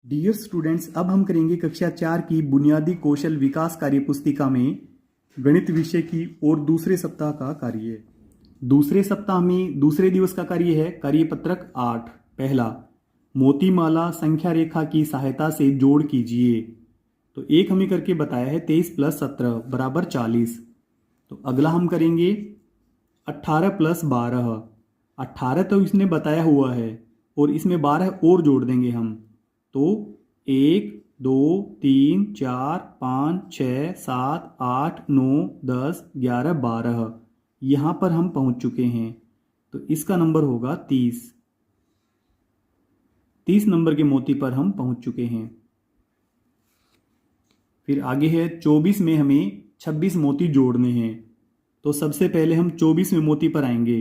Dear students, अब हम करेंगे कक्षा 4 की बुनियादी कौशल विकास कार्य पुस्तिका में गणित विषय की और दूसरे सप्ताह का कार्य। दूसरे सप्ताह में दूसरे दिवस का कार्य है कार्यपत्रक 8। पहला, मोतीमाला संख्या रेखा की सहायता से जोड़ कीजिए। तो एक हमें करके बताया है 23 + 17 = 40। तो अगला हम करेंगे 18 + 12। 18 तो इसने बताया हुआ है और इसमें 12 और जोड़ देंगे हम। तो 1 2 3 4 5 6 7 8 9 10 11 12 यहाँ पर हम पहुंच चुके हैं। तो इसका नंबर होगा 30। 30 नंबर के मोती पर हम पहुंच चुके हैं। फिर आगे है 24 में हमें 26 मोती जोड़ने हैं। तो सबसे पहले हम 24वें मोती पर आएंगे।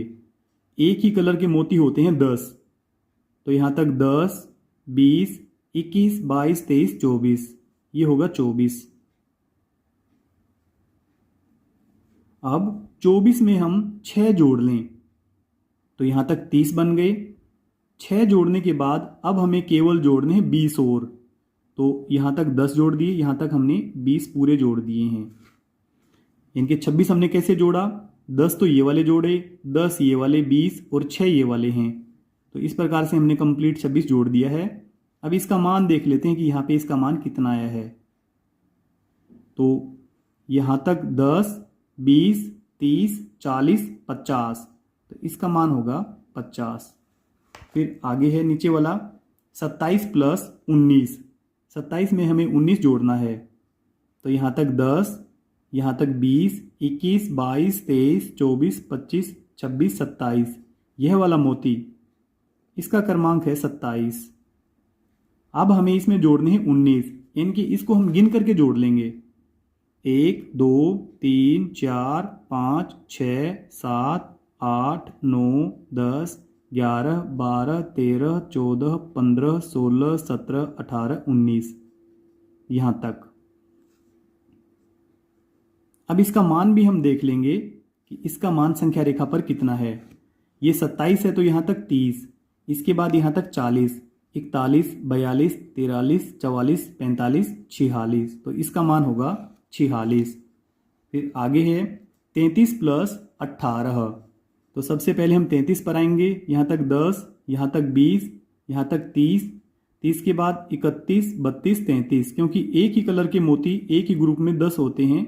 एक ही कलर के मोती होते हैं 10। तो यहाँ तक 10 20 21 22 23 24, ये होगा 24। अब 24 में हम 6 जोड़ लें तो यहाँ तक 30 बन गए। 6 जोड़ने के बाद अब हमें केवल जोड़ने हैं 20 और। तो यहाँ तक 10 जोड़ दिए, यहाँ तक हमने 20 पूरे जोड़ दिए हैं। इनके 26 हमने कैसे जोड़ा? 10 तो ये वाले जोड़े, 10 ये वाले, 20 और 6 ये वाले हैं। तो इस प्रकार से हमने कंप्लीट 26 जोड़ दिया है। अब इसका मान देख लेते हैं कि यहाँ पे इसका मान कितना आया है। तो यहाँ तक 10 20 30 40 50, तो इसका मान होगा 50। फिर आगे है नीचे वाला 27 + 19। 27 में हमें 19 जोड़ना है। तो यहाँ तक 10, यहाँ तक 20 21 22 23 24 25 26 27, यह वाला मोती, इसका क्रमांक है 27। अब हमें इसमें जोड़ने हैं 19। इनकी इसको हम गिन करके जोड़ लेंगे। 1 2 3 4 5 6 7 8 9 10 11 12 13 14 15 16 17 18 19, यहाँ तक। अब इसका मान भी हम देख लेंगे कि इसका मान संख्या रेखा पर कितना है। ये 27 है तो यहाँ तक 30, इसके बाद यहाँ तक 40 41 42 43 44 45 46, तो इसका मान होगा 46। फिर आगे है 33 + 18। तो सबसे पहले हम 33 पर आएंगे। यहाँ तक 10, यहाँ तक 20, यहाँ तक 30, 30 के बाद 31 32 33, क्योंकि एक ही कलर के मोती एक ही ग्रुप में 10 होते हैं।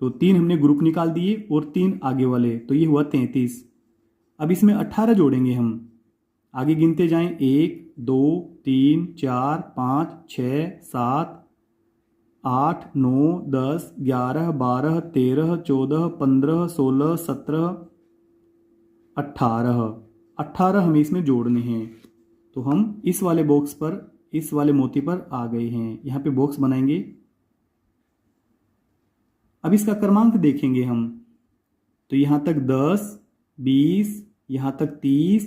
तो 3 हमने ग्रुप निकाल दिए और 3 आगे वाले, तो ये हुआ 33। अब इसमें 18 जोड़ेंगे हम। आगे गिनते जाएं, 1 2 3 4 5 6 7 8 9 10 11 12 13 14 15 16 17 18। 18 हमें इसमें जोड़ने हैं। तो हम इस वाले बॉक्स पर, इस वाले मोती पर आ गए हैं। यहाँ पे बॉक्स बनाएंगे। अब इसका क्रमांक देखेंगे हम। तो यहाँ तक 10 20, यहाँ तक 30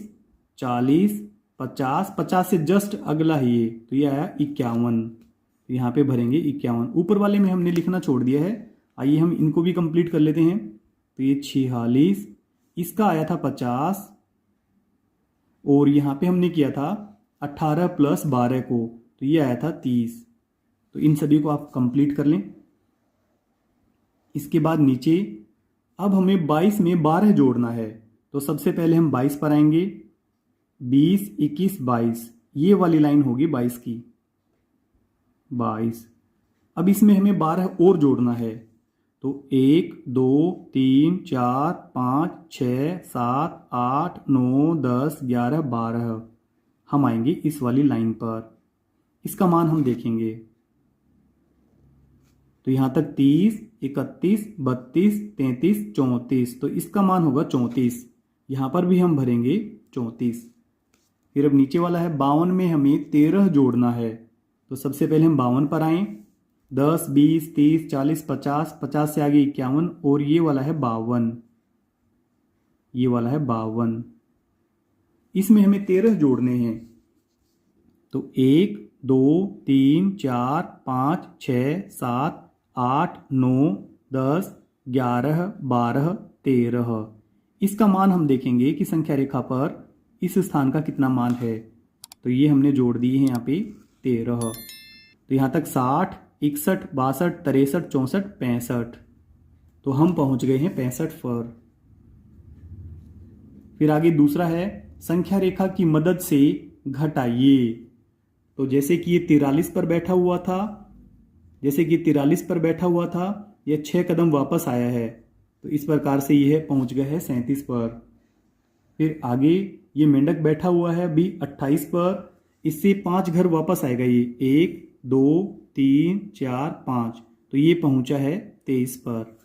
40 50, 50 से जस्ट अगला ही ये, तो ये आया 51। तो यहाँ पे भरेंगे 51। ऊपर वाले में हमने लिखना छोड़ दिया है। आइए हम इनको भी कंप्लीट कर लेते हैं। तो ये 46, इसका आया था 50, और यहाँ पे हमने किया था 18 + 12 को, तो ये आया था 30। तो इन सभी को आप कंप्लीट कर लें। इसके बाद नीचे अब हमें 22 में 12 जोड़ना है। तो सबसे पहले हम 22 पर आएंगे। 20 21 22, ये वाली लाइन होगी 22 की। 22। अब इसमें हमें 12 और जोड़ना है। तो 1 2 3 4 5 6 7 8 9 10 11 12, हम आएंगे इस वाली लाइन पर। इसका मान हम देखेंगे। तो यहाँ तक 30 31 32 33 34, तो इसका मान होगा 34। यहाँ पर भी हम भरेंगे 34। फिर अब नीचे वाला है 52 में हमें 13 जोड़ना है। तो सबसे पहले हम 52 पर आए। 10 20 30 40 50, 50 से आगे 51, और ये वाला है 52। ये वाला है 52। इसमें हमें 13 जोड़ने हैं। तो 1 2 3 4 5 6 7 8 9 10 11 12 13, इसका मान हम देखेंगे कि संख्या रेखा पर इस स्थान का कितना मान है। तो ये हमने जोड़ दिए हैं यहाँ पे 13। तो यहाँ तक 60, 61, 62, 63, 64, 65। तो हम पहुँच गए हैं 65 पर। फिर आगे दूसरा है संख्या रेखा की मदद से घटाइए। तो जैसे कि ये 43 पर बैठा हुआ था, ये 6 कदम वापस आया है, तो इस प्रकार से यह पहुंच गया है 37 पर। फिर आगे ये मेंढक बैठा हुआ है अभी 28 पर, इससे 5 घर वापस आएगा, ये 1, 2, 3, 4, 5, तो ये पहुंचा है 23 पर।